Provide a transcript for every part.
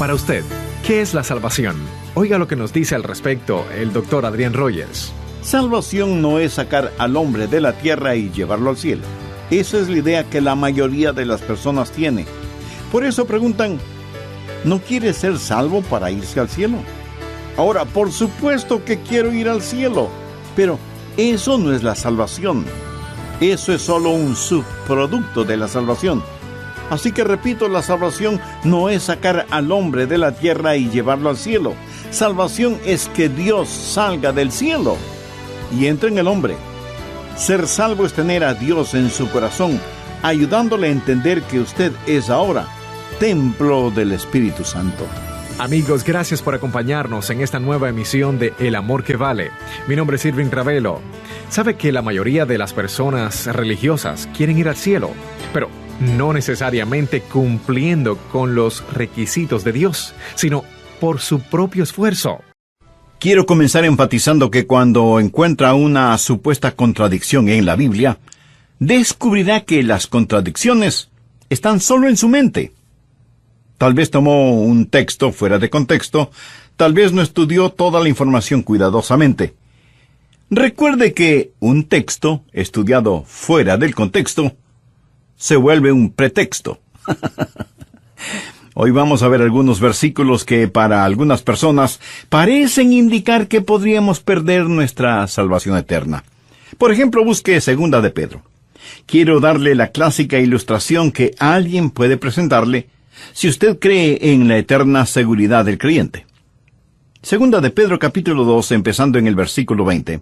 Para usted, ¿qué es la salvación? Oiga lo que nos dice al respecto el Dr. Adrián Rogers. Salvación no es sacar al hombre de la tierra y llevarlo al cielo. Esa es la idea que la mayoría de las personas tiene. Por eso preguntan, ¿no quiere ser salvo para irse al cielo? Ahora, por supuesto que quiero ir al cielo, pero eso no es la salvación. Eso es solo un subproducto de la salvación. Así que repito, la salvación no es sacar al hombre de la tierra y llevarlo al cielo. Salvación es que Dios salga del cielo y entre en el hombre. Ser salvo es tener a Dios en su corazón, ayudándole a entender que usted es ahora templo del Espíritu Santo. Amigos, gracias por acompañarnos en esta nueva emisión de El Amor que Vale. Mi nombre es Irving Ravelo. Sabe que la mayoría de las personas religiosas quieren ir al cielo, pero no necesariamente cumpliendo con los requisitos de Dios, sino por su propio esfuerzo. Quiero comenzar enfatizando que cuando encuentra una supuesta contradicción en la Biblia, descubrirá que las contradicciones están solo en su mente. Tal vez tomó un texto fuera de contexto, tal vez no estudió toda la información cuidadosamente. Recuerde que un texto estudiado fuera del contexto se vuelve un pretexto. Hoy vamos a ver algunos versículos que para algunas personas parecen indicar que podríamos perder nuestra salvación eterna. Por ejemplo, busque 2 de Pedro. Quiero darle la clásica ilustración que alguien puede presentarle si usted cree en la eterna seguridad del creyente. 2 de Pedro capítulo 2, empezando en el versículo 20.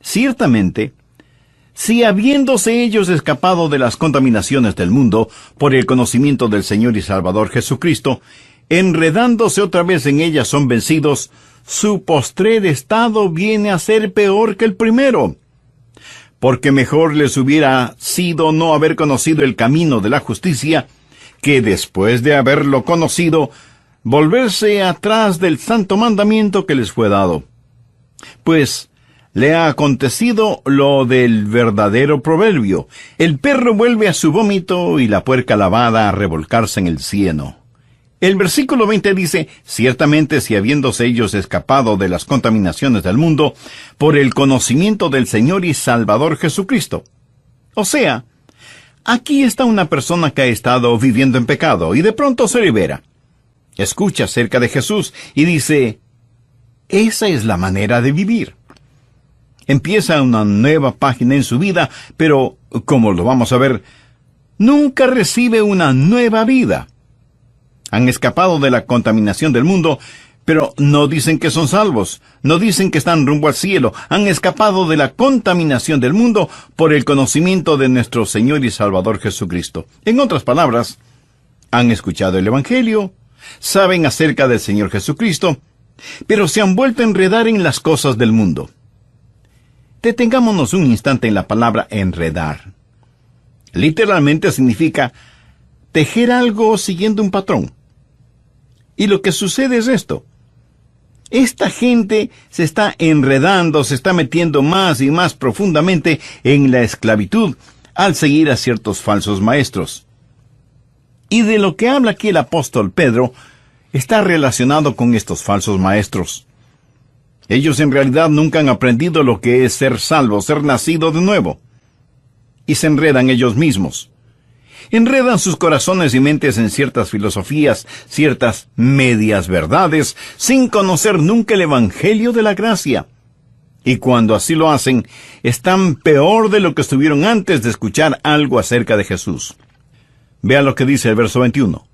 Ciertamente, si habiéndose ellos escapado de las contaminaciones del mundo por el conocimiento del Señor y Salvador Jesucristo, enredándose otra vez en ellas son vencidos, su postrer estado viene a ser peor que el primero. Porque mejor les hubiera sido no haber conocido el camino de la justicia, que después de haberlo conocido, volverse atrás del santo mandamiento que les fue dado. Pues le ha acontecido lo del verdadero proverbio: el perro vuelve a su vómito y la puerca lavada a revolcarse en el cieno. El versículo 20 dice, ciertamente si habiéndose ellos escapado de las contaminaciones del mundo por el conocimiento del Señor y Salvador Jesucristo. O sea, aquí está una persona que ha estado viviendo en pecado y de pronto se libera. Escucha acerca de Jesús y dice, esa es la manera de vivir. Empieza una nueva página en su vida, pero, como lo vamos a ver, nunca recibe una nueva vida. Han escapado de la contaminación del mundo, pero no dicen que son salvos, no dicen que están rumbo al cielo. Han escapado de la contaminación del mundo por el conocimiento de nuestro Señor y Salvador Jesucristo. En otras palabras, han escuchado el Evangelio, saben acerca del Señor Jesucristo, pero se han vuelto a enredar en las cosas del mundo. Detengámonos un instante en la palabra enredar. Literalmente significa tejer algo siguiendo un patrón. Y lo que sucede es esto. Esta gente se está enredando, se está metiendo más y más profundamente en la esclavitud al seguir a ciertos falsos maestros. Y de lo que habla aquí el apóstol Pedro está relacionado con estos falsos maestros. Ellos en realidad nunca han aprendido lo que es ser salvo, ser nacido de nuevo. Y se enredan ellos mismos. Enredan sus corazones y mentes en ciertas filosofías, ciertas medias verdades, sin conocer nunca el Evangelio de la gracia. Y cuando así lo hacen, están peor de lo que estuvieron antes de escuchar algo acerca de Jesús. Vea lo que dice el verso 21.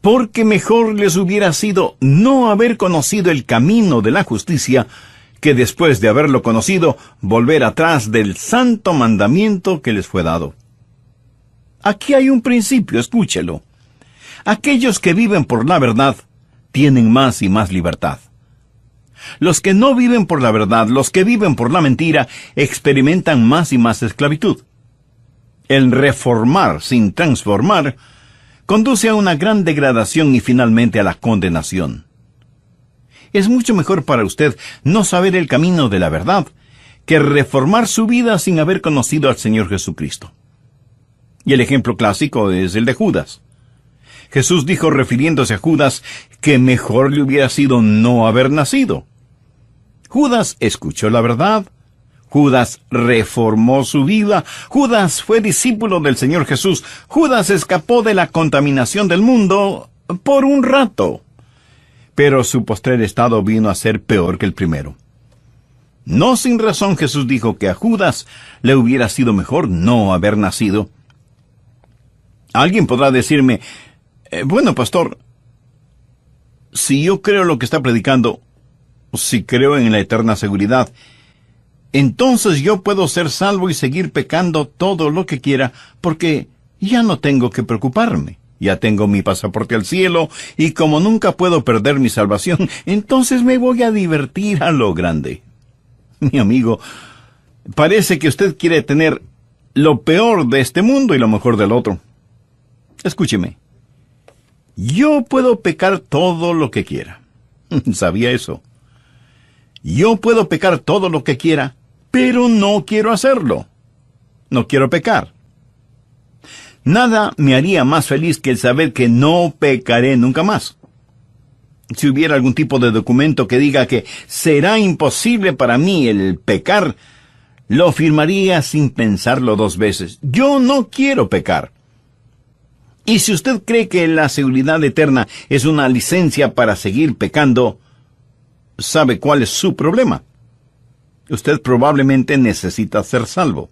Porque mejor les hubiera sido no haber conocido el camino de la justicia, que después de haberlo conocido, volver atrás del santo mandamiento que les fue dado. Aquí hay un principio, escúchelo. Aquellos que viven por la verdad tienen más y más libertad. Los que no viven por la verdad, los que viven por la mentira, experimentan más y más esclavitud. El reformar sin transformar conduce a una gran degradación y finalmente a la condenación. Es mucho mejor para usted no saber el camino de la verdad que reformar su vida sin haber conocido al Señor Jesucristo. Y el ejemplo clásico es el de Judas. Jesús dijo, refiriéndose a Judas, que mejor le hubiera sido no haber nacido. Judas escuchó la verdad. Judas reformó su vida. Judas fue discípulo del Señor Jesús. Judas escapó de la contaminación del mundo por un rato. Pero su postrer estado vino a ser peor que el primero. No sin razón Jesús dijo que a Judas le hubiera sido mejor no haber nacido. Alguien podrá decirme, bueno, pastor, si yo creo lo que está predicando, si creo en la eterna seguridad, entonces yo puedo ser salvo y seguir pecando todo lo que quiera, porque ya no tengo que preocuparme. Ya tengo mi pasaporte al cielo, y como nunca puedo perder mi salvación, entonces me voy a divertir a lo grande. Mi amigo, parece que usted quiere tener lo peor de este mundo y lo mejor del otro. Escúcheme. Yo puedo pecar todo lo que quiera. ¿Sabía eso? Yo puedo pecar todo lo que quiera, pero no quiero hacerlo. No quiero pecar. Nada me haría más feliz que el saber que no pecaré nunca más. Si hubiera algún tipo de documento que diga que será imposible para mí el pecar, lo firmaría sin pensarlo 2 veces. Yo no quiero pecar. Y si usted cree que la seguridad eterna es una licencia para seguir pecando, ¿sabe cuál es su problema? Usted probablemente necesita ser salvo.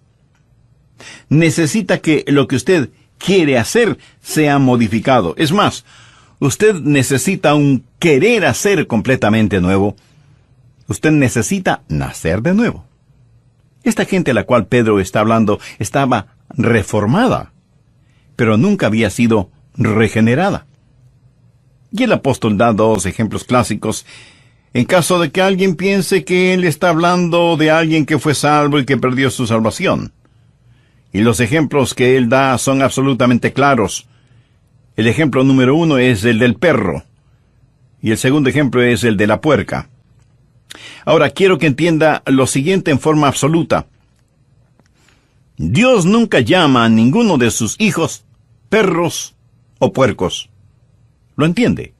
Necesita que lo que usted quiere hacer sea modificado. Es más, usted necesita un querer hacer completamente nuevo. Usted necesita nacer de nuevo. Esta gente a la cual Pedro está hablando estaba reformada, pero nunca había sido regenerada. Y el apóstol da 2 ejemplos clásicos, en caso de que alguien piense que él está hablando de alguien que fue salvo y que perdió su salvación. Y los ejemplos que él da son absolutamente claros. El ejemplo número 1 es el del perro, y el segundo ejemplo es el de la puerca. Ahora quiero que entienda lo siguiente en forma absoluta. Dios nunca llama a ninguno de sus hijos perros o puercos. ¿Lo entiende?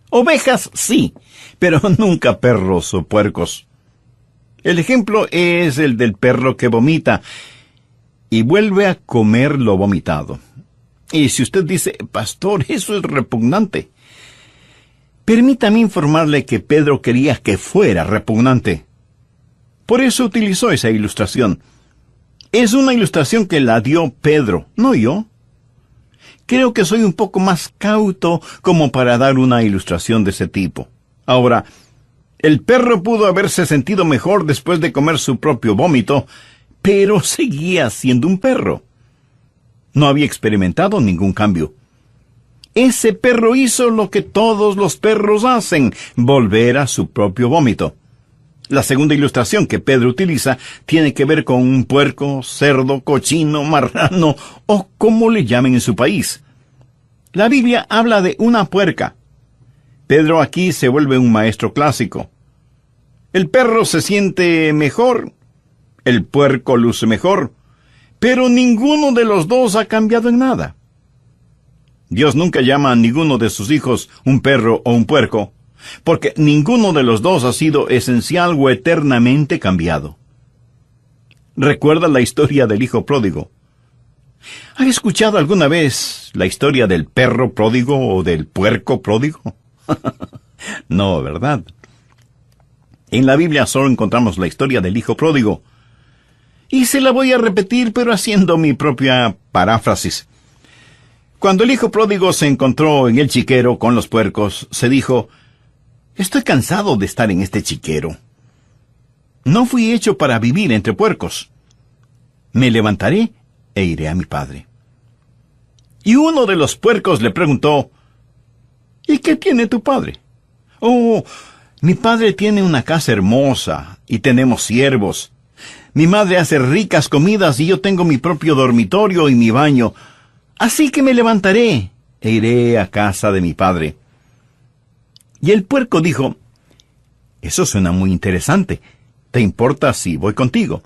Ovejas sí, pero nunca perros o puercos. El ejemplo es el del perro que vomita y vuelve a comer lo vomitado. Y si usted dice, pastor, eso es repugnante, permítame informarle que Pedro quería que fuera repugnante. Por eso utilizó esa ilustración. Es una ilustración que la dio Pedro, no yo. Creo que soy un poco más cauto como para dar una ilustración de ese tipo. Ahora, el perro pudo haberse sentido mejor después de comer su propio vómito, pero seguía siendo un perro. No había experimentado ningún cambio. Ese perro hizo lo que todos los perros hacen, volver a su propio vómito. La segunda ilustración que Pedro utiliza tiene que ver con un puerco, cerdo, cochino, marrano o como le llamen en su país. La Biblia habla de una puerca. Pedro aquí se vuelve un maestro clásico. El perro se siente mejor, el puerco luce mejor, pero ninguno de los dos ha cambiado en nada. Dios nunca llama a ninguno de sus hijos un perro o un puerco, porque ninguno de los dos ha sido esencial o eternamente cambiado. ¿Recuerda la historia del hijo pródigo? ¿Ha escuchado alguna vez la historia del perro pródigo o del puerco pródigo? No, ¿verdad? En la Biblia solo encontramos la historia del hijo pródigo. Y se la voy a repetir, pero haciendo mi propia paráfrasis. Cuando el hijo pródigo se encontró en el chiquero con los puercos, se dijo, estoy cansado de estar en este chiquero. No fui hecho para vivir entre puercos. Me levantaré e iré a mi padre. Y uno de los puercos le preguntó, ¿y qué tiene tu padre? Oh, mi padre tiene una casa hermosa y tenemos siervos. Mi madre hace ricas comidas y yo tengo mi propio dormitorio y mi baño. Así que me levantaré e iré a casa de mi padre. Y el puerco dijo, eso suena muy interesante. ¿Te importa si voy contigo?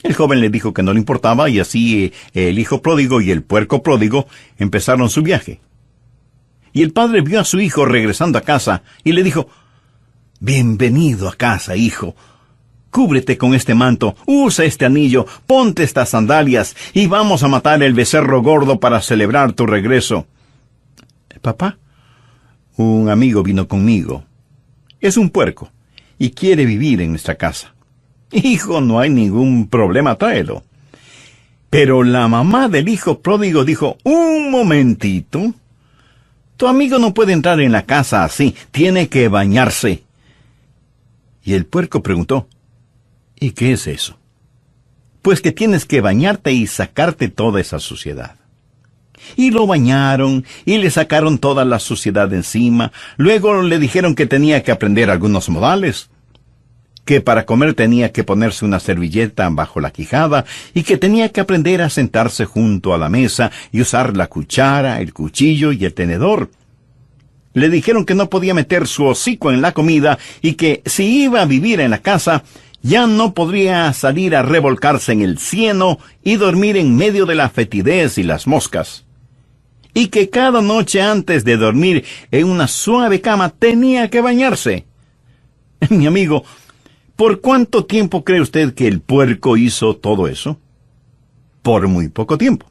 El joven le dijo que no le importaba y así el hijo pródigo y el puerco pródigo empezaron su viaje. Y el padre vio a su hijo regresando a casa y le dijo: «Bienvenido a casa, hijo. Cúbrete con este manto, usa este anillo, ponte estas sandalias y vamos a matar el becerro gordo para celebrar tu regreso». «Papá, un amigo vino conmigo. Es un puerco y quiere vivir en nuestra casa». «Hijo, no hay ningún problema, tráelo». Pero la mamá del hijo pródigo dijo: «Un momentito. Tu amigo no puede entrar en la casa así, tiene que bañarse». Y el puerco preguntó: «¿Y qué es eso?». «Pues que tienes que bañarte y sacarte toda esa suciedad». Y lo bañaron y le sacaron toda la suciedad de encima. Luego le dijeron que tenía que aprender algunos modales, que para comer tenía que ponerse una servilleta bajo la quijada y que tenía que aprender a sentarse junto a la mesa y usar la cuchara, el cuchillo y el tenedor. Le dijeron que no podía meter su hocico en la comida y que si iba a vivir en la casa, ya no podría salir a revolcarse en el cieno y dormir en medio de la fetidez y las moscas. Y que cada noche antes de dormir en una suave cama tenía que bañarse. Mi amigo, ¿por cuánto tiempo cree usted que el puerco hizo todo eso? Por muy poco tiempo.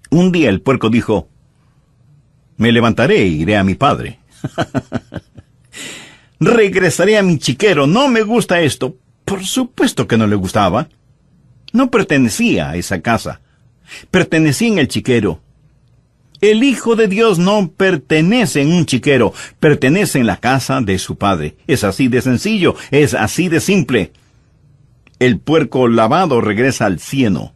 Un día el puerco dijo: «Me levantaré e iré a mi padre. Regresaré a mi chiquero, no me gusta esto». Por supuesto que no le gustaba. No pertenecía a esa casa. Pertenecía en el chiquero. El Hijo de Dios no pertenece en un chiquero, pertenece en la casa de su Padre. Es así de sencillo, es así de simple. El puerco lavado regresa al cieno.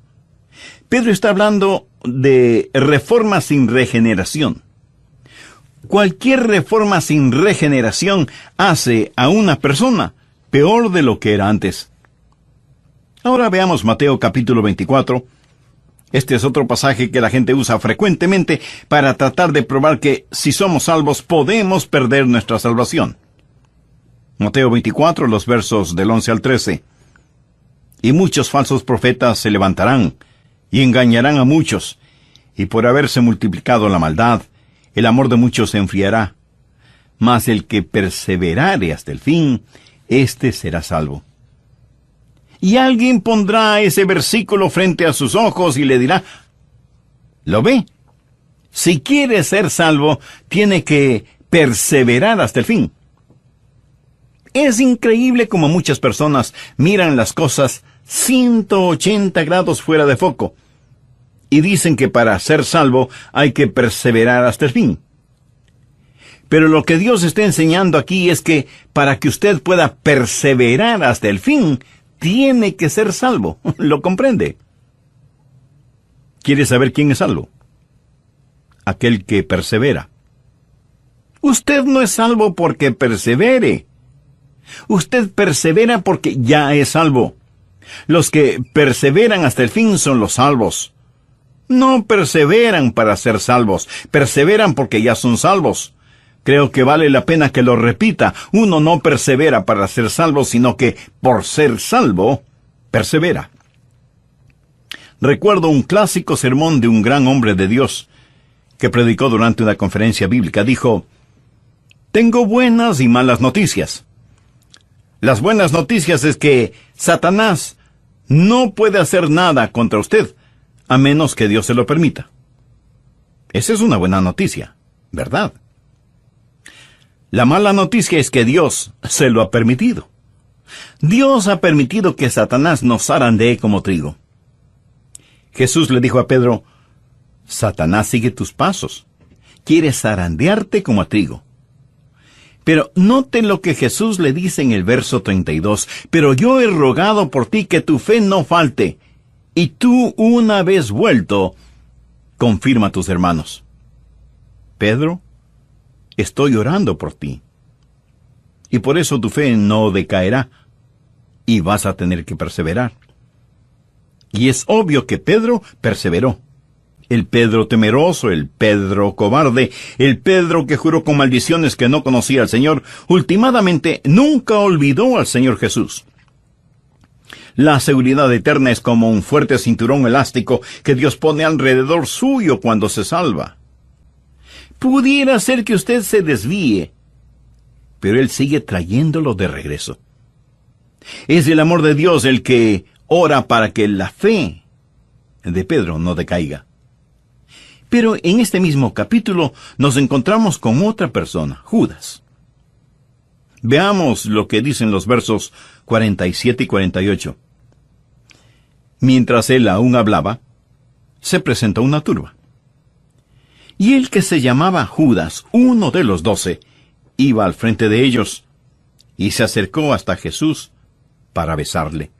Pedro está hablando de reforma sin regeneración. Cualquier reforma sin regeneración hace a una persona peor de lo que era antes. Ahora veamos Mateo capítulo 24. Este es otro pasaje que la gente usa frecuentemente para tratar de probar que si somos salvos podemos perder nuestra salvación. Mateo 24, los versos del 11 al 13. «Y muchos falsos profetas se levantarán y engañarán a muchos, y por haberse multiplicado la maldad, el amor de muchos se enfriará. Mas el que perseverare hasta el fin, éste será salvo». Y alguien pondrá ese versículo frente a sus ojos y le dirá: ¿lo ve? Si quiere ser salvo, tiene que perseverar hasta el fin. Es increíble cómo muchas personas miran las cosas 180 grados fuera de foco y dicen que para ser salvo hay que perseverar hasta el fin. Pero lo que Dios está enseñando aquí es que para que usted pueda perseverar hasta el fin, tiene que ser salvo. ¿Lo comprende? ¿Quiere saber quién es salvo? Aquel que persevera. Usted no es salvo porque persevere. Usted persevera porque ya es salvo. Los que perseveran hasta el fin son los salvos. No perseveran para ser salvos, perseveran porque ya son salvos. Creo que vale la pena que lo repita. Uno no persevera para ser salvo, sino que por ser salvo, persevera. Recuerdo un clásico sermón de un gran hombre de Dios que predicó durante una conferencia bíblica. Dijo: «Tengo buenas y malas noticias. Las buenas noticias es que Satanás no puede hacer nada contra usted, a menos que Dios se lo permita». Esa es una buena noticia, ¿verdad? La mala noticia es que Dios se lo ha permitido. Dios ha permitido que Satanás nos zarandee como trigo. Jesús le dijo a Pedro: «Satanás sigue tus pasos. Quiere zarandearte como a trigo». Pero note lo que Jesús le dice en el verso 32. «Pero yo he rogado por ti que tu fe no falte, y tú, una vez vuelto, confirma a tus hermanos». Pedro, estoy orando por ti. Y por eso tu fe no decaerá, y vas a tener que perseverar. Y es obvio que Pedro perseveró. El Pedro temeroso, el Pedro cobarde, el Pedro que juró con maldiciones que no conocía al Señor, últimamente nunca olvidó al Señor Jesús. La seguridad eterna es como un fuerte cinturón elástico que Dios pone alrededor suyo cuando se salva. Pudiera ser que usted se desvíe, pero Él sigue trayéndolo de regreso. Es el amor de Dios el que ora para que la fe de Pedro no decaiga. Pero en este mismo capítulo nos encontramos con otra persona, Judas. Veamos lo que dicen los versos 47 y 48. Mientras él aún hablaba, se presentó una turba. Y el que se llamaba Judas, uno de los 12, iba al frente de ellos, y se acercó hasta Jesús para besarle.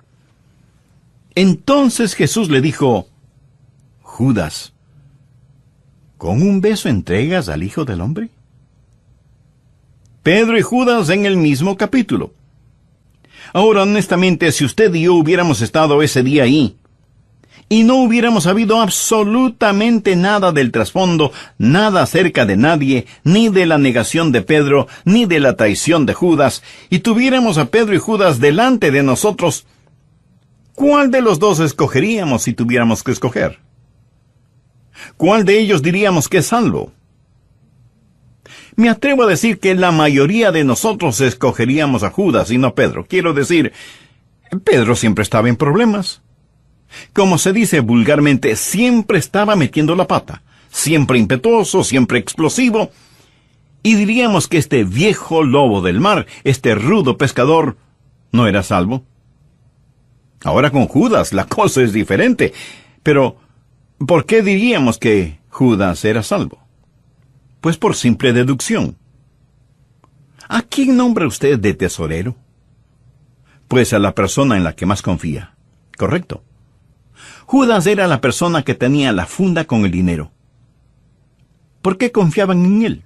Entonces Jesús le dijo: Judas, ¿con un beso entregas al Hijo del Hombre? Pedro y Judas en el mismo capítulo. Ahora, honestamente, si usted y yo hubiéramos estado ese día ahí, y no hubiéramos sabido absolutamente nada del trasfondo, nada acerca de nadie, ni de la negación de Pedro, ni de la traición de Judas, y tuviéramos a Pedro y Judas delante de nosotros, ¿cuál de los dos escogeríamos si tuviéramos que escoger? ¿Cuál de ellos diríamos que es salvo? Me atrevo a decir que la mayoría de nosotros escogeríamos a Judas y no a Pedro. Quiero decir, Pedro siempre estaba en problemas. Como se dice vulgarmente, siempre estaba metiendo la pata. Siempre impetuoso, siempre explosivo. Y diríamos que este viejo lobo del mar, este rudo pescador, no era salvo. Ahora con Judas la cosa es diferente. Pero, ¿por qué diríamos que Judas era salvo? Pues por simple deducción. ¿A quién nombra usted de tesorero? Pues a la persona en la que más confía. Correcto. Judas era la persona que tenía la funda con el dinero. ¿Por qué confiaban en él?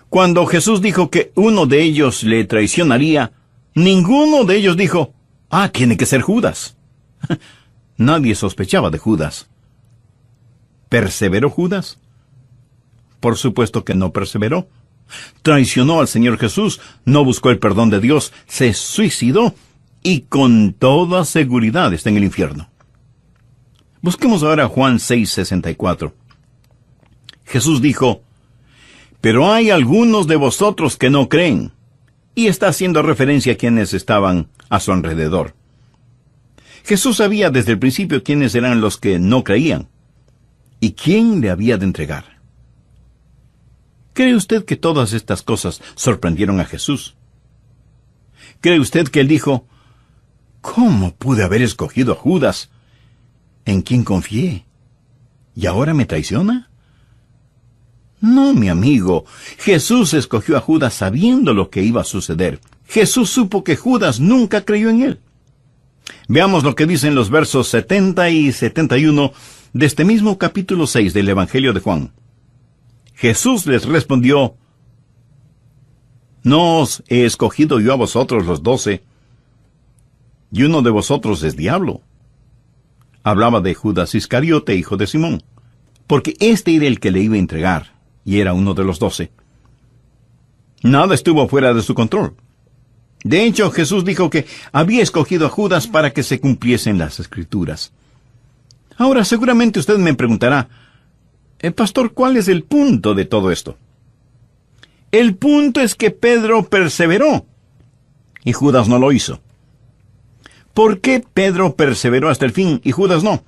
Cuando Jesús dijo que uno de ellos le traicionaría, ninguno de ellos dijo: tiene que ser Judas. Nadie sospechaba de Judas. ¿Perseveró Judas? Por supuesto que no perseveró. Traicionó al Señor Jesús, no buscó el perdón de Dios, se suicidó y con toda seguridad está en el infierno. Busquemos ahora Juan 6:64. Jesús dijo: Pero hay algunos de vosotros que no creen. Y está haciendo referencia a quienes estaban a su alrededor. Jesús sabía desde el principio quiénes eran los que no creían y quién le había de entregar. ¿Cree usted que todas estas cosas sorprendieron a Jesús? ¿Cree usted que él dijo: ¿Cómo pude haber escogido a Judas, en quien confié, y ahora me traiciona? No, mi amigo, Jesús escogió a Judas sabiendo lo que iba a suceder. Jesús supo que Judas nunca creyó en él. Veamos lo que dicen los versos 70 y 71 de este mismo capítulo 6 del Evangelio de Juan. Jesús les respondió: ¿No os he escogido yo a vosotros los 12? Y uno de vosotros es diablo. Hablaba de Judas Iscariote, hijo de Simón, porque este era el que le iba a entregar, y era uno de los 12. Nada estuvo fuera de su control. De hecho, Jesús dijo que había escogido a Judas para que se cumpliesen las Escrituras. Ahora, seguramente usted me preguntará: Pastor, ¿cuál es el punto de todo esto? El punto es que Pedro perseveró, y Judas no lo hizo. ¿Por qué Pedro perseveró hasta el fin y Judas no?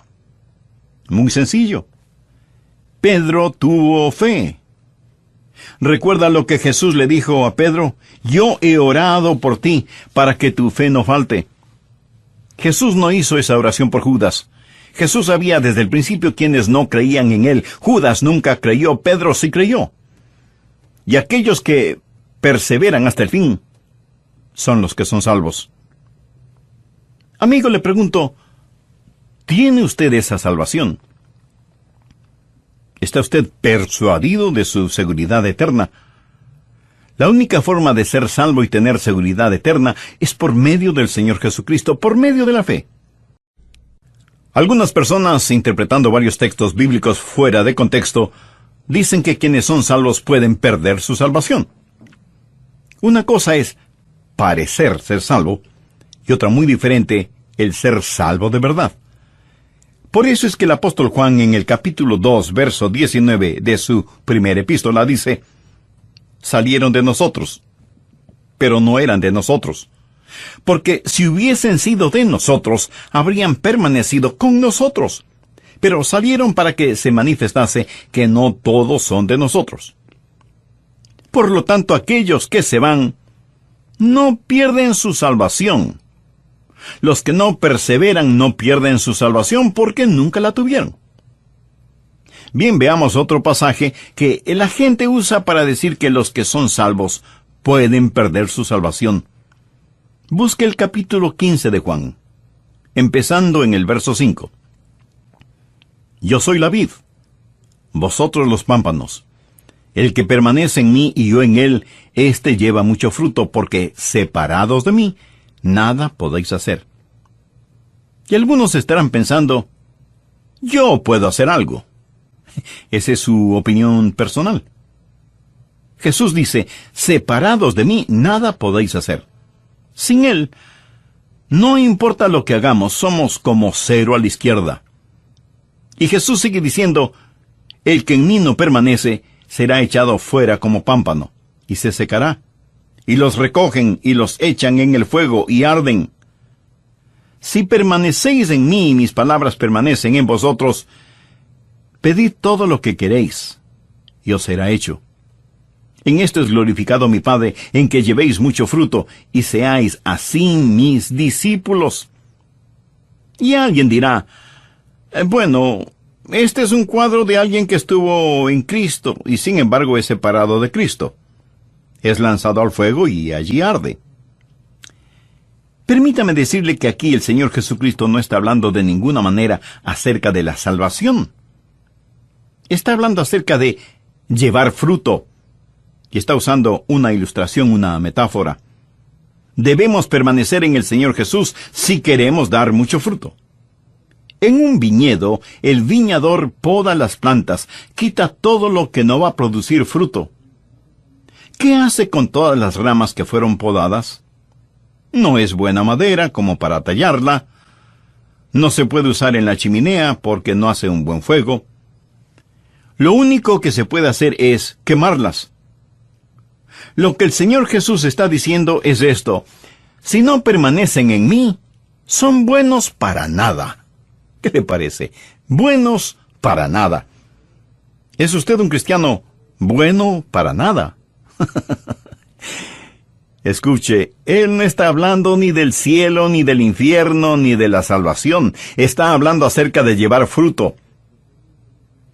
Muy sencillo. Pedro tuvo fe. ¿Recuerda lo que Jesús le dijo a Pedro? Yo he orado por ti, para que tu fe no falte. Jesús no hizo esa oración por Judas. Jesús sabía desde el principio quienes no creían en él. Judas nunca creyó, Pedro sí creyó. Y aquellos que perseveran hasta el fin son los que son salvos. Amigo, le pregunto, ¿tiene usted esa salvación? ¿Está usted persuadido de su seguridad eterna? La única forma de ser salvo y tener seguridad eterna es por medio del Señor Jesucristo, por medio de la fe. Algunas personas, interpretando varios textos bíblicos fuera de contexto, dicen que quienes son salvos pueden perder su salvación. Una cosa es parecer ser salvo, y otra muy diferente el ser salvo de verdad. Por eso es que el apóstol Juan en el capítulo 2, verso 19 de su primera epístola dice: salieron de nosotros, pero no eran de nosotros. Porque si hubiesen sido de nosotros, habrían permanecido con nosotros. Pero salieron para que se manifestase que no todos son de nosotros. Por lo tanto, aquellos que se van, no pierden su salvación. Los que no perseveran no pierden su salvación porque nunca la tuvieron. Bien, veamos otro pasaje que la gente usa para decir que los que son salvos pueden perder su salvación. Busque el capítulo 15 de Juan, empezando en el verso 5. Yo soy la vid, vosotros los pámpanos. El que permanece en mí y yo en él, éste lleva mucho fruto, porque separados de mí, nada podéis hacer. Y algunos estarán pensando: yo puedo hacer algo. Esa es su opinión personal. Jesús dice: separados de mí, nada podéis hacer. Sin él, no importa lo que hagamos, somos como cero a la izquierda. Y Jesús sigue diciendo: el que en mí no permanece, será echado fuera como pámpano, y se secará. Y los recogen y los echan en el fuego y arden. Si permanecéis en mí y mis palabras permanecen en vosotros, pedid todo lo que queréis, y os será hecho. En esto es glorificado mi Padre, en que llevéis mucho fruto, y seáis así mis discípulos. Y alguien dirá: bueno, este es un cuadro de alguien que estuvo en Cristo, y sin embargo es separado de Cristo. Es lanzado al fuego y allí arde. Permítame decirle que aquí el Señor Jesucristo no está hablando de ninguna manera acerca de la salvación. Está hablando acerca de llevar fruto. Y está usando una ilustración, una metáfora. Debemos permanecer en el Señor Jesús si queremos dar mucho fruto. En un viñedo, el viñador poda las plantas, quita todo lo que no va a producir fruto. ¿Qué hace con todas las ramas que fueron podadas? No es buena madera como para tallarla. No se puede usar en la chimenea porque no hace un buen fuego. Lo único que se puede hacer es quemarlas. Lo que el Señor Jesús está diciendo es esto: si no permanecen en mí, son buenos para nada. ¿Qué le parece? Buenos para nada. ¿Es usted un cristiano bueno para nada? Escuche, Él no está hablando ni del cielo, ni del infierno, ni de la salvación. Está hablando acerca de llevar fruto.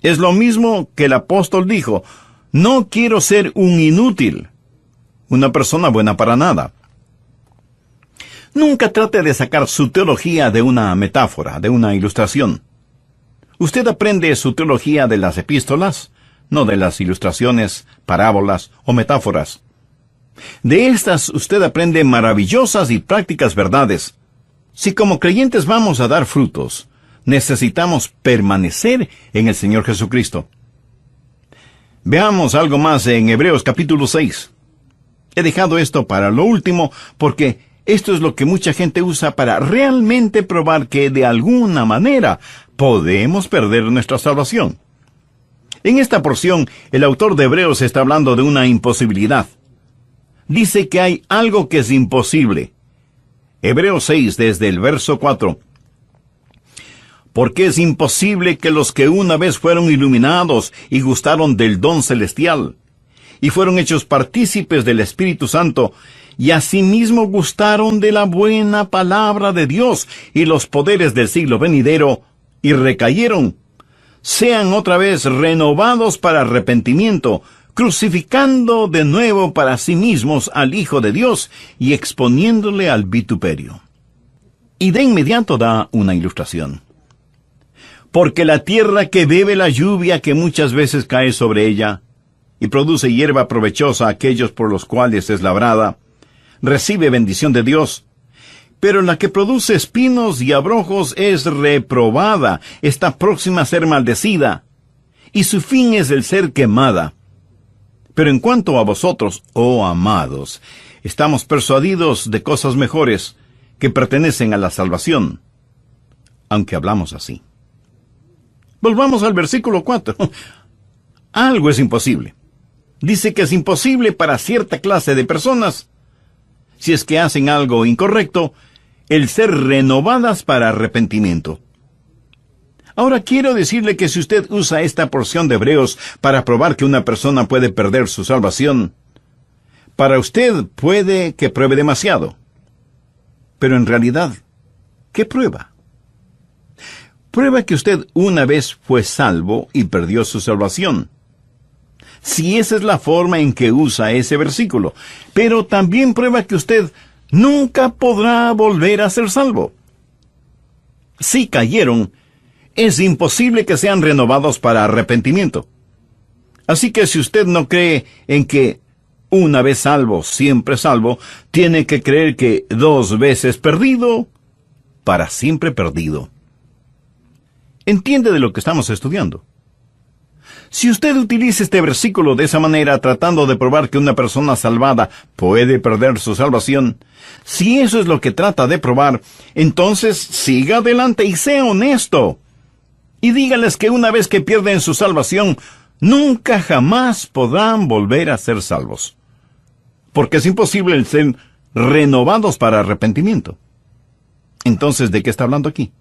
Es lo mismo que el apóstol dijo: no quiero ser un inútil, una persona buena para nada. Nunca trate de sacar su teología de una metáfora, de una ilustración. Usted aprende su teología de las epístolas, no de las ilustraciones, parábolas o metáforas. De estas usted aprende maravillosas y prácticas verdades. Si como creyentes vamos a dar frutos, necesitamos permanecer en el Señor Jesucristo. Veamos algo más en Hebreos capítulo 6. He dejado esto para lo último porque esto es lo que mucha gente usa para realmente probar que de alguna manera podemos perder nuestra salvación. En esta porción, el autor de Hebreos está hablando de una imposibilidad. Dice que hay algo que es imposible. Hebreos 6, desde el verso 4. Porque es imposible que los que una vez fueron iluminados y gustaron del don celestial, y fueron hechos partícipes del Espíritu Santo, y asimismo gustaron de la buena palabra de Dios y los poderes del siglo venidero, y recayeron, sean otra vez renovados para arrepentimiento, crucificando de nuevo para sí mismos al Hijo de Dios y exponiéndole al vituperio. Y de inmediato da una ilustración. Porque la tierra que bebe la lluvia que muchas veces cae sobre ella, y produce hierba provechosa a aquellos por los cuales es labrada, recibe bendición de Dios. Pero la que produce espinos y abrojos es reprobada, está próxima a ser maldecida, y su fin es el ser quemada. Pero en cuanto a vosotros, oh amados, estamos persuadidos de cosas mejores, que pertenecen a la salvación, aunque hablamos así. Volvamos al versículo 4. Algo es imposible. Dice que es imposible para cierta clase de personas, si es que hacen algo incorrecto, el ser renovadas para arrepentimiento. Ahora quiero decirle que si usted usa esta porción de Hebreos para probar que una persona puede perder su salvación, para usted puede que pruebe demasiado. Pero en realidad, ¿qué prueba? Prueba que usted una vez fue salvo y perdió su salvación. Si esa es la forma en que usa ese versículo. Pero también prueba que usted nunca podrá volver a ser salvo. Si cayeron, es imposible que sean renovados para arrepentimiento. Así que si usted no cree en que una vez salvo, siempre salvo, tiene que creer que 2 veces perdido, para siempre perdido. ¿Entiende de lo que estamos estudiando? Si usted utiliza este versículo de esa manera, tratando de probar que una persona salvada puede perder su salvación, si eso es lo que trata de probar, entonces siga adelante y sea honesto. Y dígales que una vez que pierden su salvación, nunca jamás podrán volver a ser salvos. Porque es imposible el ser renovados para arrepentimiento. Entonces, ¿de qué está hablando aquí?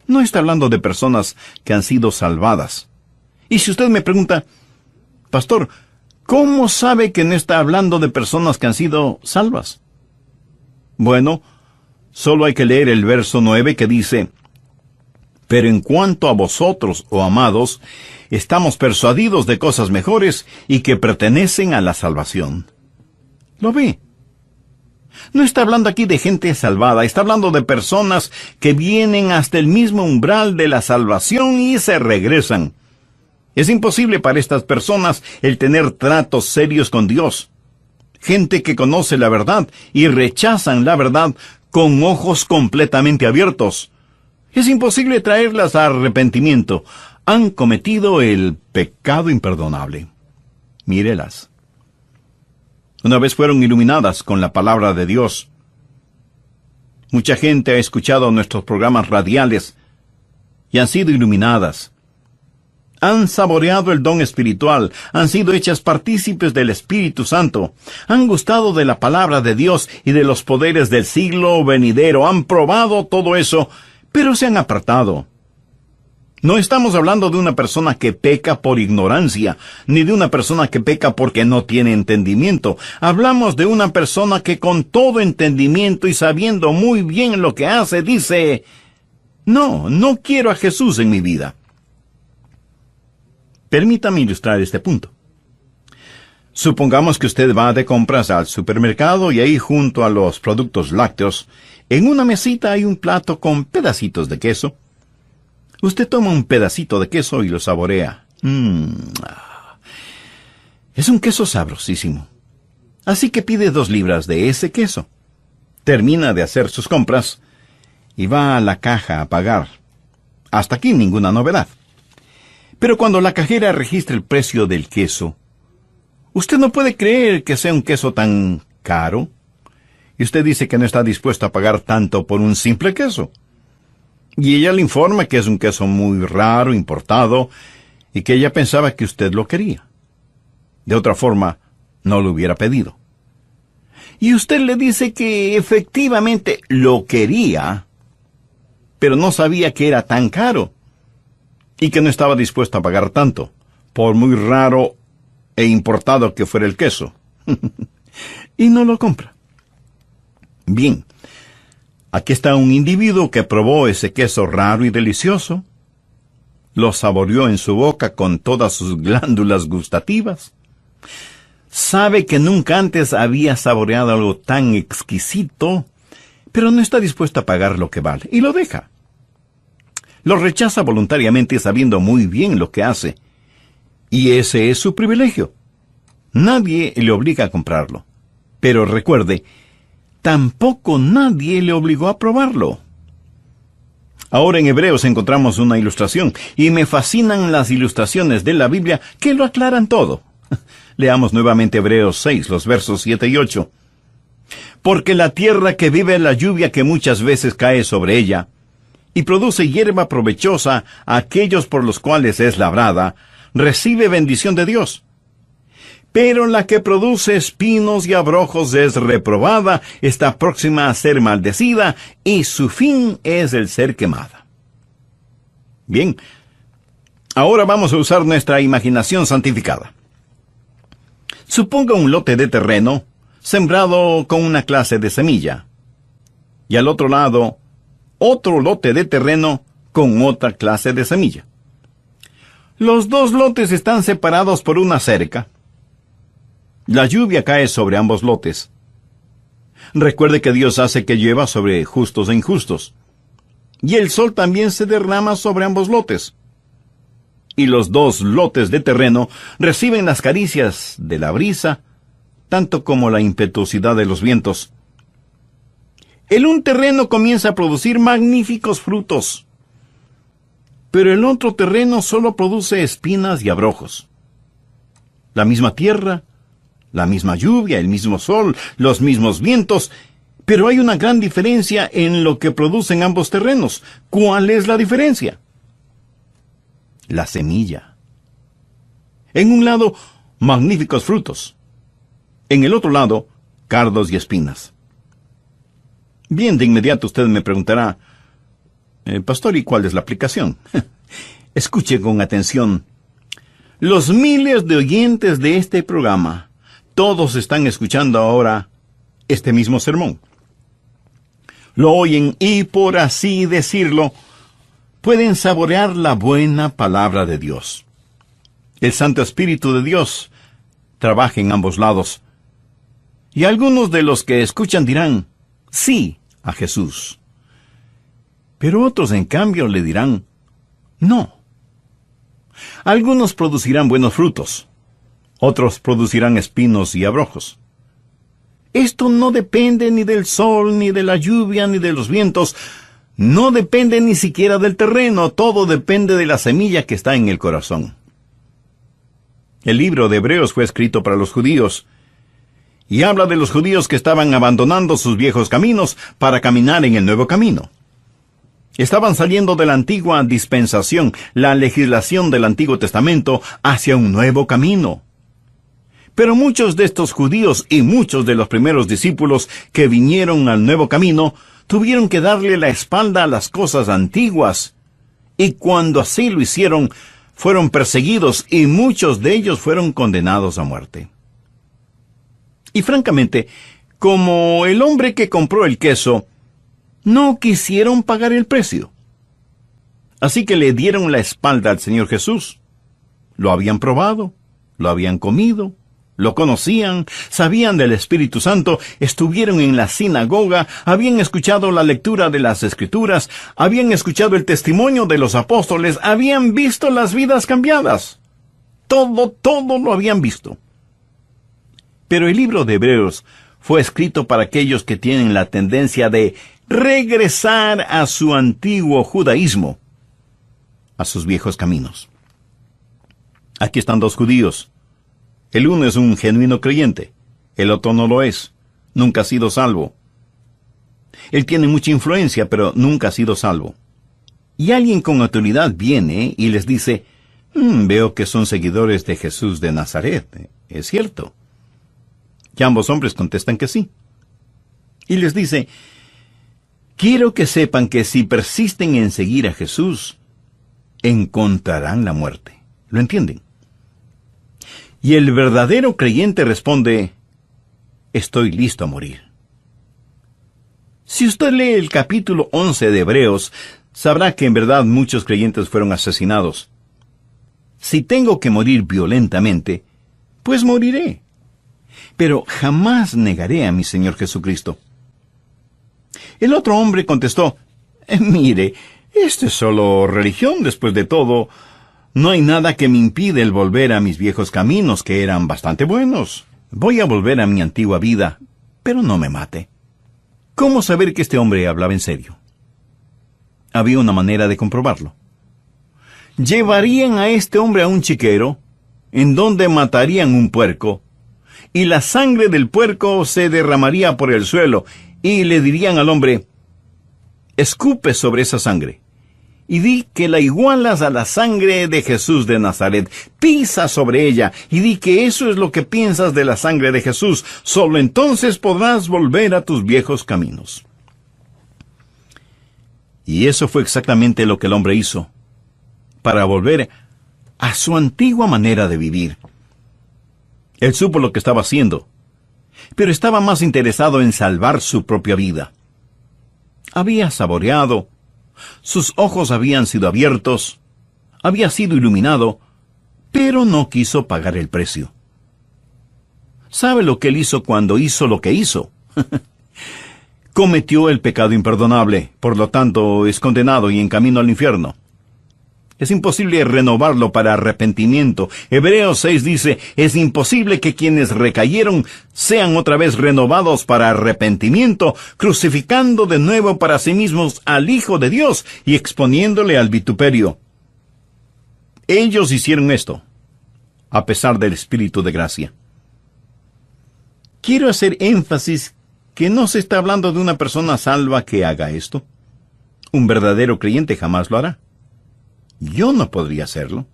No está hablando de personas que han sido salvadas. Y si usted me pregunta, Pastor, ¿cómo sabe que no está hablando de personas que han sido salvas? Bueno, solo hay que leer el verso 9 que dice, pero en cuanto a vosotros, oh amados, estamos persuadidos de cosas mejores y que pertenecen a la salvación. ¿Lo ve? No está hablando aquí de gente salvada, está hablando de personas que vienen hasta el mismo umbral de la salvación y se regresan. Es imposible para estas personas el tener tratos serios con Dios. Gente que conoce la verdad y rechazan la verdad con ojos completamente abiertos. Es imposible traerlas a arrepentimiento. Han cometido el pecado imperdonable. Mírelas. Una vez fueron iluminadas con la palabra de Dios. Mucha gente ha escuchado nuestros programas radiales y han sido iluminadas. Han saboreado el don espiritual, han sido hechas partícipes del Espíritu Santo, han gustado de la palabra de Dios y de los poderes del siglo venidero, han probado todo eso, pero se han apartado. No estamos hablando de una persona que peca por ignorancia, ni de una persona que peca porque no tiene entendimiento. Hablamos de una persona que con todo entendimiento y sabiendo muy bien lo que hace, dice, no quiero a Jesús en mi vida. Permítame ilustrar este punto. Supongamos que usted va de compras al supermercado y ahí junto a los productos lácteos, en una mesita hay un plato con pedacitos de queso. Usted toma un pedacito de queso y lo saborea. Es un queso sabrosísimo. Así que pide 2 libras de ese queso. Termina de hacer sus compras y va a la caja a pagar. Hasta aquí ninguna novedad. Pero cuando la cajera registra el precio del queso, usted no puede creer que sea un queso tan caro. Y usted dice que no está dispuesto a pagar tanto por un simple queso. Y ella le informa que es un queso muy raro, importado, y que ella pensaba que usted lo quería. De otra forma, no lo hubiera pedido. Y usted le dice que efectivamente lo quería, pero no sabía que era tan caro. Y que no estaba dispuesto a pagar tanto, por muy raro e importado que fuera el queso. Y no lo compra. Bien, aquí está un individuo que probó ese queso raro y delicioso, lo saboreó en su boca con todas sus glándulas gustativas, sabe que nunca antes había saboreado algo tan exquisito, pero no está dispuesto a pagar lo que vale, y lo deja. Lo rechaza voluntariamente sabiendo muy bien lo que hace. Y ese es su privilegio. Nadie le obliga a comprarlo. Pero recuerde, tampoco nadie le obligó a probarlo. Ahora en Hebreos encontramos una ilustración, y me fascinan las ilustraciones de la Biblia que lo aclaran todo. Leamos nuevamente Hebreos 6, los versos 7 y 8. porque la tierra que vive la lluvia que muchas veces cae sobre ella, y produce hierba provechosa a aquellos por los cuales es labrada, recibe bendición de Dios. Pero la que produce espinos y abrojos es reprobada, está próxima a ser maldecida, y su fin es el ser quemada. Bien, ahora vamos a usar nuestra imaginación santificada. Suponga un lote de terreno sembrado con una clase de semilla, y al otro lado, otro lote de terreno con otra clase de semilla. Los dos lotes están separados por una cerca. La lluvia cae sobre ambos lotes. Recuerde que Dios hace que llueva sobre justos e injustos. Y el sol también se derrama sobre ambos lotes. Y los dos lotes de terreno reciben las caricias de la brisa, tanto como la impetuosidad de los vientos. El un terreno comienza a producir magníficos frutos, pero el otro terreno solo produce espinas y abrojos. La misma tierra, la misma lluvia, el mismo sol, los mismos vientos, pero hay una gran diferencia en lo que producen ambos terrenos. ¿Cuál es la diferencia? La semilla. En un lado, magníficos frutos. En el otro lado, cardos y espinas. Bien, de inmediato usted me preguntará, pastor, ¿y cuál es la aplicación? Escuche con atención. Los miles de oyentes de este programa, todos están escuchando ahora este mismo sermón. Lo oyen y, por así decirlo, pueden saborear la buena palabra de Dios. El Santo Espíritu de Dios trabaja en ambos lados. Y algunos de los que escuchan dirán, sí, a Jesús. Pero otros, en cambio, le dirán, no. Algunos producirán buenos frutos. Otros producirán espinos y abrojos. Esto no depende ni del sol, ni de la lluvia, ni de los vientos. No depende ni siquiera del terreno. Todo depende de la semilla que está en el corazón. El libro de Hebreos fue escrito para los judíos, y habla de los judíos que estaban abandonando sus viejos caminos para caminar en el nuevo camino. Estaban saliendo de la antigua dispensación, la legislación del Antiguo Testamento, hacia un nuevo camino. Pero muchos de estos judíos y muchos de los primeros discípulos que vinieron al nuevo camino tuvieron que darle la espalda a las cosas antiguas, y cuando así lo hicieron, fueron perseguidos y muchos de ellos fueron condenados a muerte. Y francamente, como el hombre que compró el queso, no quisieron pagar el precio. Así que le dieron la espalda al Señor Jesús. Lo habían probado, lo habían comido, lo conocían, sabían del Espíritu Santo, estuvieron en la sinagoga, habían escuchado la lectura de las Escrituras, habían escuchado el testimonio de los apóstoles, habían visto las vidas cambiadas. Todo lo habían visto. Pero el libro de Hebreos fue escrito para aquellos que tienen la tendencia de regresar a su antiguo judaísmo, a sus viejos caminos. Aquí están dos judíos. El uno es un genuino creyente, el otro no lo es, nunca ha sido salvo. Él tiene mucha influencia, pero nunca ha sido salvo. Y alguien con autoridad viene y les dice, veo que son seguidores de Jesús de Nazaret. ¿Es cierto? Y ambos hombres contestan que sí. Y les dice, quiero que sepan que si persisten en seguir a Jesús, encontrarán la muerte. ¿Lo entienden? Y el verdadero creyente responde, estoy listo a morir. Si usted lee el capítulo 11 de Hebreos, sabrá que en verdad muchos creyentes fueron asesinados. Si tengo que morir violentamente, pues moriré. Pero jamás negaré a mi Señor Jesucristo. El otro hombre contestó, mire, esto es solo religión después de todo. No hay nada que me impide el volver a mis viejos caminos, que eran bastante buenos. Voy a volver a mi antigua vida, pero no me mate. ¿Cómo saber que este hombre hablaba en serio? Había una manera de comprobarlo. Llevarían a este hombre a un chiquero, en donde matarían un puerco, y la sangre del puerco se derramaría por el suelo, y le dirían al hombre: escupe sobre esa sangre, y di que la igualas a la sangre de Jesús de Nazaret. Pisa sobre ella, y di que eso es lo que piensas de la sangre de Jesús. Solo entonces podrás volver a tus viejos caminos. Y eso fue exactamente lo que el hombre hizo, para volver a su antigua manera de vivir. Él supo lo que estaba haciendo, pero estaba más interesado en salvar su propia vida. Había saboreado, sus ojos habían sido abiertos, había sido iluminado, pero no quiso pagar el precio. ¿Sabe lo que él hizo cuando hizo lo que hizo? Cometió el pecado imperdonable, por lo tanto es condenado y en camino al infierno. Es imposible renovarlo para arrepentimiento. Hebreos 6 dice: es imposible que quienes recayeron sean otra vez renovados para arrepentimiento, crucificando de nuevo para sí mismos al Hijo de Dios y exponiéndole al vituperio. Ellos hicieron esto, a pesar del Espíritu de gracia. Quiero hacer énfasis que no se está hablando de una persona salva que haga esto. Un verdadero creyente jamás lo hará. Yo no podría hacerlo.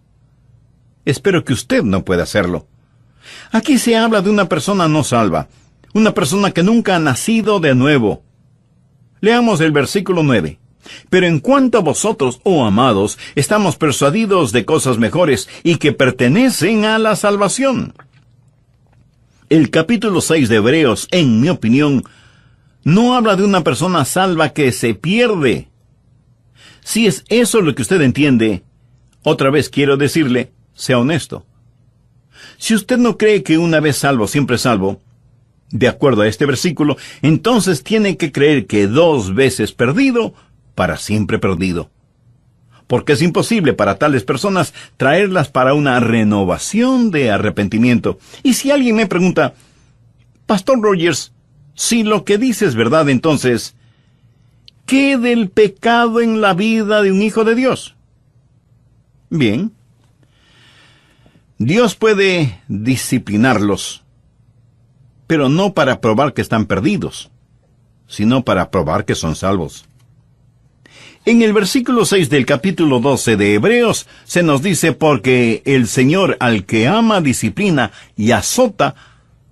Espero que usted no pueda hacerlo. Aquí se habla de una persona no salva, una persona que nunca ha nacido de nuevo. Leamos el versículo 9. Pero en cuanto a vosotros, oh amados, estamos persuadidos de cosas mejores y que pertenecen a la salvación. El capítulo 6 de Hebreos, en mi opinión, no habla de una persona salva que se pierde. Si es eso lo que usted entiende, otra vez quiero decirle, sea honesto. Si usted no cree que una vez salvo, siempre salvo, de acuerdo a este versículo, entonces tiene que creer que 2 veces perdido, para siempre perdido. Porque es imposible para tales personas traerlas para una renovación de arrepentimiento. Y si alguien me pregunta: Pastor Rogers, si lo que dice es verdad, entonces, ¿qué del pecado en la vida de un hijo de Dios? Bien. Dios puede disciplinarlos, pero no para probar que están perdidos, sino para probar que son salvos. En el versículo 6 del capítulo 12 de Hebreos se nos dice: porque el Señor al que ama disciplina y azota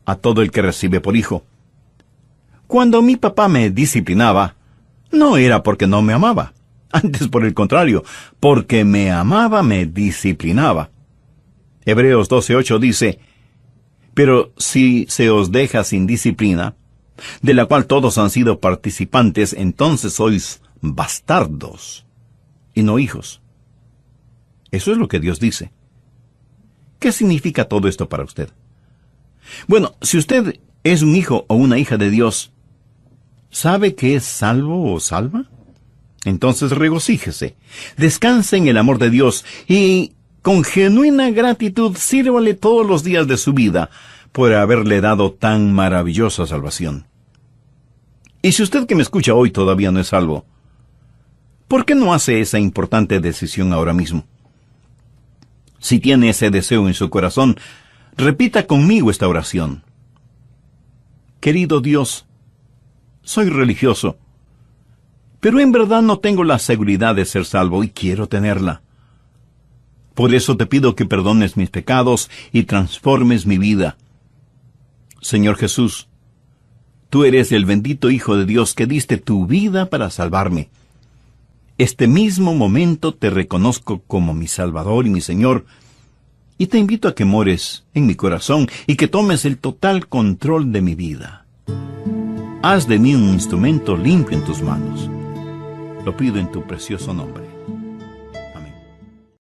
a todo el que recibe por hijo. Cuando mi papá me disciplinaba, no era porque no me amaba. Antes, por el contrario, porque me amaba, me disciplinaba. Hebreos 12:8 dice: pero si se os deja sin disciplina, de la cual todos han sido participantes, entonces sois bastardos y no hijos. Eso es lo que Dios dice. ¿Qué significa todo esto para usted? Bueno, si usted es un hijo o una hija de Dios, ¿sabe que es salvo o salva? Entonces regocíjese, descanse en el amor de Dios y con genuina gratitud sírvale todos los días de su vida por haberle dado tan maravillosa salvación. Y si usted que me escucha hoy todavía no es salvo, ¿por qué no hace esa importante decisión ahora mismo? Si tiene ese deseo en su corazón, repita conmigo esta oración. Querido Dios, soy religioso, pero en verdad no tengo la seguridad de ser salvo y quiero tenerla. Por eso te pido que perdones mis pecados y transformes mi vida. Señor Jesús, tú eres el bendito Hijo de Dios que diste tu vida para salvarme. Este mismo momento te reconozco como mi Salvador y mi Señor, y te invito a que mores en mi corazón y que tomes el total control de mi vida. Haz de mí un instrumento limpio en tus manos. Lo pido en tu precioso nombre.